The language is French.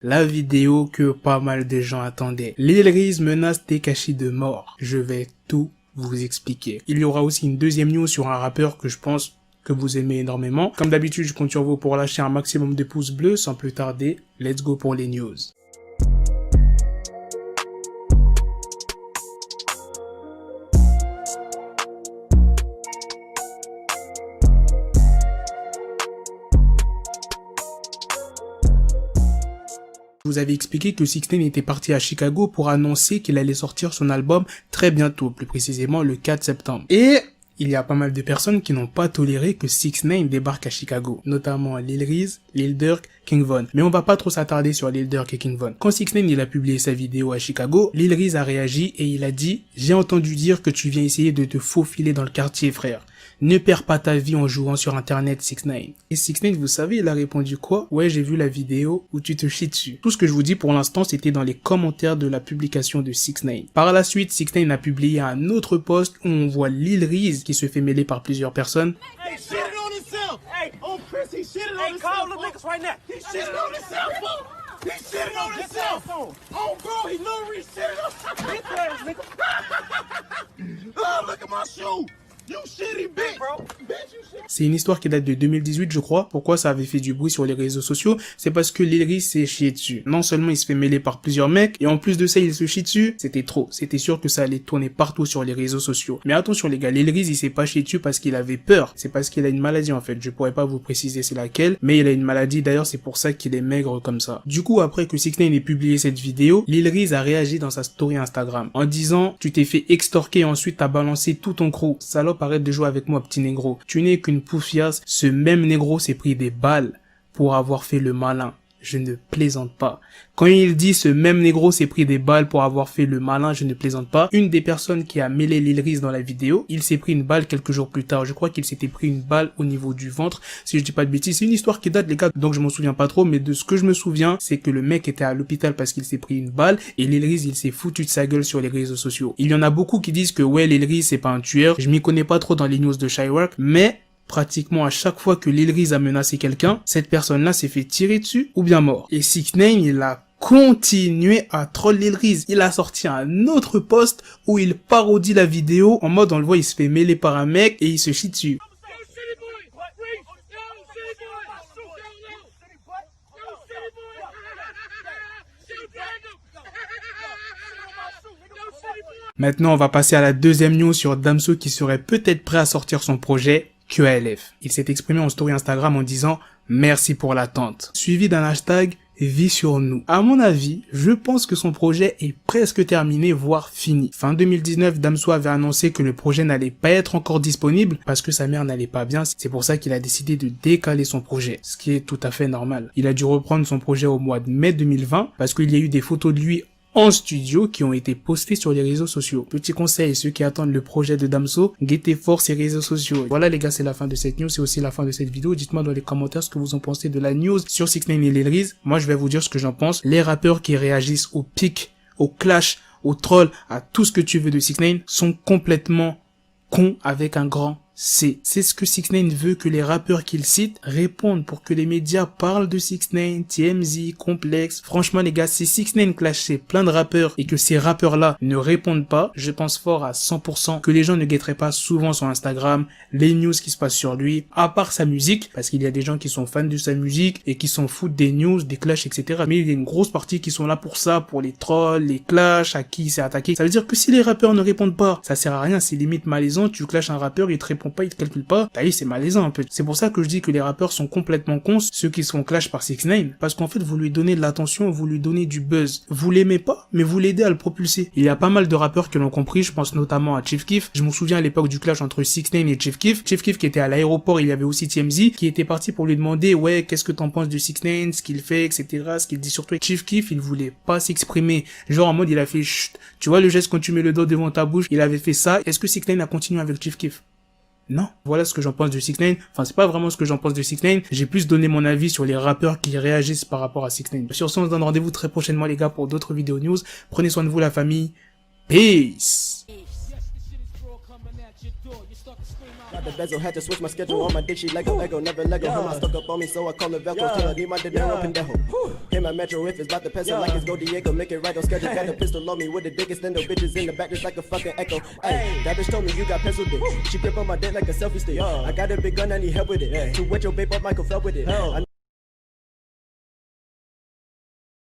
la vidéo que pas mal de gens attendaient. Lil Reese menace Tekashi de mort. Je vais tout vous expliquer. Il y aura aussi une deuxième news sur un rappeur que je pense que vous aimez énormément. Comme d'habitude, je compte sur vous pour lâcher un maximum de pouces bleus. Sans plus tarder, let's go pour les news. Je vous avais expliqué que 6ix9ine était parti à Chicago pour annoncer qu'il allait sortir son album très bientôt, plus précisément le 4 septembre. Et il y a pas mal de personnes qui n'ont pas toléré que 6ix9ine débarque à Chicago, notamment Lil Reese, Lil Durk, King Von. Mais on va pas trop s'attarder sur Lil Durk et King Von. Quand 6ix9ine il a publié sa vidéo à Chicago, Lil Reese a réagi et il a dit « J'ai entendu dire que tu viens essayer de te faufiler dans le quartier, frère. Ne perds pas ta vie en jouant sur internet, 6ix9ine. » Et 6ix9ine, vous savez, il a répondu quoi? Ouais, j'ai vu la vidéo où tu te chies dessus. Tout ce que je vous dis pour l'instant, c'était dans les commentaires de la publication de 6ix9ine. Par la suite, 6ix9ine a publié un autre post où on voit Lil Reese qui se fait mêler par plusieurs personnes. C'est une histoire qui date de 2018, je crois. Pourquoi ça avait fait du bruit sur les réseaux sociaux? C'est parce que Lil Reese s'est chié dessus. Non seulement il se fait mêler par plusieurs mecs, et en plus de ça, il se chie dessus. C'était trop. C'était sûr que ça allait tourner partout sur les réseaux sociaux. Mais attention les gars, Lil Reese, il s'est pas chié dessus parce qu'il avait peur. C'est parce qu'il a une maladie en fait. Je pourrais pas vous préciser c'est laquelle, mais il a une maladie. D'ailleurs, c'est pour ça qu'il est maigre comme ça. Du coup, après que 6ix9ine ait publié cette vidéo, Lil Reese a réagi dans sa story Instagram en disant « Tu t'es fait extorquer et ensuite t'as balancé tout ton crew. Salope, arrête de jouer avec moi, petit négro. Tu n'es qu'une poufiasse. Ce même négro s'est pris des balles pour avoir fait le malin. » Je ne plaisante pas. Quand il dit ce même négro s'est pris des balles pour avoir fait le malin, je ne plaisante pas. Une des personnes qui a mêlé Lil Reese dans la vidéo, il s'est pris une balle quelques jours plus tard. Je crois qu'il s'était pris une balle au niveau du ventre, si je dis pas de bêtises. C'est une histoire qui date les gars, donc je m'en souviens pas trop, mais de ce que je me souviens, c'est que le mec était à l'hôpital parce qu'il s'est pris une balle et Lil Reese il s'est foutu de sa gueule sur les réseaux sociaux. Il y en a beaucoup qui disent que ouais, Lil Reese c'est pas un tueur. Je m'y connais pas trop dans les news de Shywork, mais pratiquement à chaque fois que Lil Reese a menacé quelqu'un, cette personne-là s'est fait tirer dessus ou bien mort. Et 6ix9ine, il a continué à troll Lil Reese. Il a sorti un autre post où il parodie la vidéo en mode on le voit, il se fait mêler par un mec et il se chie dessus. Maintenant, on va passer à la deuxième news sur Damso qui serait peut-être prêt à sortir son projet QALF. Il s'est exprimé en story Instagram en disant « Merci pour l'attente », suivi d'un hashtag « Vie sur nous ». À mon avis, je pense que son projet est presque terminé, voire fini. Fin 2019, Damso avait annoncé que le projet n'allait pas être encore disponible parce que sa mère n'allait pas bien. C'est pour ça qu'il a décidé de décaler son projet, ce qui est tout à fait normal. Il a dû reprendre son projet au mois de mai 2020 parce qu'il y a eu des photos de lui en studio qui ont été postés sur les réseaux sociaux. Petit conseil, ceux qui attendent le projet de Damso, guettez fort ses réseaux sociaux. Voilà les gars, c'est la fin de cette news, c'est aussi la fin de cette vidéo. Dites-moi dans les commentaires ce que vous en pensez de la news sur 6ix9ine et Lil Reese. Moi je vais vous dire ce que j'en pense. Les rappeurs qui réagissent au pic, au clash, au troll, à tout ce que tu veux de 6ix9ine sont complètement cons avec un grand C. C'est ce que 6ix9ine veut que les rappeurs qu'il cite répondent pour que les médias parlent de 6ix9ine, TMZ, Complex. Franchement les gars, si 6ix9ine clashait plein de rappeurs et que ces rappeurs-là ne répondent pas, je pense fort à 100% que les gens ne guetteraient pas souvent sur Instagram les news qui se passent sur lui, à part sa musique, parce qu'il y a des gens qui sont fans de sa musique et qui s'en foutent des news, des clashs, etc. Mais il y a une grosse partie qui sont là pour ça, pour les trolls, les clashs, à qui il s'est attaqué. Ça veut dire que si les rappeurs ne répondent pas, ça sert à rien, c'est limite malaisant. Tu clashes un rappeur, il te répond pas, il te calcule pas, t'as vu, c'est malaisant un peu. C'est pour ça que je dis que les rappeurs sont complètement cons, ceux qui sont clash par 6ix9ine, parce qu'en fait vous lui donnez de l'attention, vous lui donnez du buzz. Vous l'aimez pas, mais vous l'aidez à le propulser. Il y a pas mal de rappeurs qui l'ont compris, je pense notamment à Chief Keef. Je me souviens à l'époque du clash entre 6ix9ine et Chief Keef. Chief Keef qui était à l'aéroport, il y avait aussi TMZ qui était parti pour lui demander ouais, qu'est-ce que t'en penses de 6ix9ine, ce qu'il fait, etc., ce qu'il dit sur toi. Chief Keef, il voulait pas s'exprimer. Genre en mode il a fait chut. Tu vois le geste quand tu mets le doigt devant ta bouche, il avait fait ça. Est-ce que 6ix9ine a continué avec Chief Keef? Non. Voilà ce que j'en pense de 6ix9ine. Enfin, c'est pas vraiment ce que j'en pense de 6ix9ine. J'ai plus donné mon avis sur les rappeurs qui réagissent par rapport à 6ix9ine. Sur ce, on se donne rendez-vous très prochainement, les gars, pour d'autres vidéos news. Prenez soin de vous, la famille. Peace. Got the bezel, had to switch my schedule. On my dick, she Lego, never Lego. Her mouth stuck up on me, so I call it Velcro. Till I need my dinero pendejo. Hit my metro if it's about to peso, like it's Go Diego. Make it right on schedule. Got the pistol on me with the dick extendo. Bitches in the back just like a fucking echo. Hey, that bitch told me you got pencil dick. She grip on my dick like a selfie stick. I got a big gun, I need help with it. To wet your babe up, Michael fell with it.